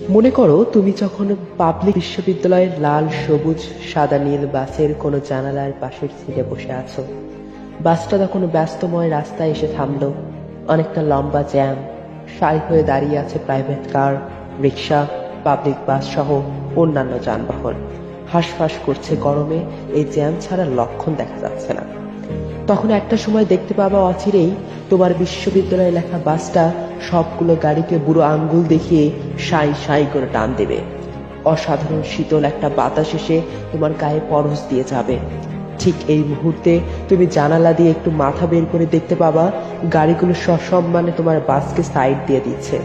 মনে করো তুমি যখন পাবলিক বিশ্ববিদ্যালয়ের লাল সবুজ সাদা নীল বাসের কোনো জানালার পাশের সিটে বসে আছো। বাসটা তখন ব্যস্তময় রাস্তায় এসে থামলো। অনেকটা লম্বা জ্যাম, সারি হয়ে দাঁড়িয়ে আছে প্রাইভেট কার, রিক্সা, পাবলিক বাস সহ অন্যান্য যানবাহন। হাঁসফাঁস করছে গরমে, এই জ্যাম ছাড়া লক্ষণ দেখা যাচ্ছে না। তখন একটা সময় দেখতে পাবা অচিরেই তোমার বিশ্ববিদ্যালয়ে লেখা বাসটা সবগুলো গাড়িকে বুড়ো আঙ্গুল দেখিয়ে সাই সাই করে টান দেবে। অসাধারণ শীতল একটা বাতাস এসে তোমার গায়ে পরশ দিয়ে যাবে। ঠিক এই মুহূর্তে তুমি জানালা দিয়ে একটু মাথা বের করে দেখতে পাবা গাড়িগুলো সসম্মানে তোমার বাসকে সাইড দিয়ে দিচ্ছে।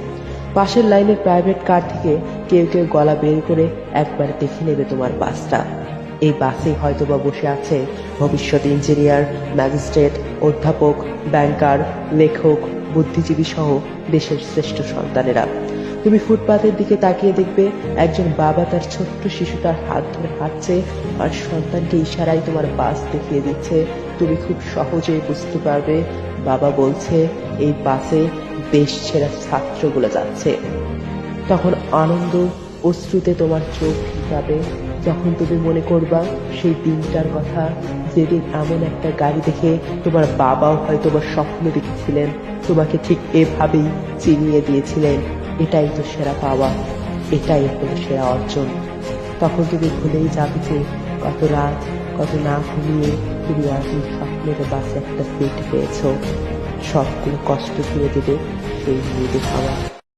পাশের লাইনের প্রাইভেট কার থেকে কেউ কেউ গলা বের করে একবার দেখে নেবে তোমার বাসটা। এই বাসে হয়তোবা বসে আছে ভবিষ্যৎ ইঞ্জিনিয়ার, ম্যাজিস্ট্রেট, অধ্যাপক, ব্যাংকার, লেখক, বুদ্ধিজীবী সহ দেশের শ্রেষ্ঠ সন্তানেরা। তুমি ফুটপাতের দিকে তাকিয়ে দেখবে একজন বাবা তার ছোট্ট শিশুটার হাত ধরে হাঁটছে আর সন্তানকে ইশারায় তোমার বাস দেখিয়ে দিচ্ছে। তুমি খুব সহজেই বুঝতে পারবে বাবা বলছে এই বাসে দেশ ছেড়া ছাত্রগুলো যাচ্ছে। তখন আনন্দ অশ্রুতে তোমার চোখ ভিজাবে যখন তুমি মনে করবা সেই দিনটার কথা, যেদিন এমন একটা গাড়ি দেখে তোমার বাবাও হয়তো বা স্বপ্ন দেখেছিলেন, তোমাকে ঠিক এভাবেই চিনিয়ে দিয়েছিলেন এটাই তো সেরা পাওয়া, এটাই হলো সেরা অর্জন। তখন তুমি ভুলেই যাবে যে কত রাত, কত না ঘুমিয়ে তুমি আজ স্বপ্নের বাসে একটা সিট পেয়েছো। সবগুলো কষ্ট দিয়ে দেবে সেই মৃদু হাওয়া।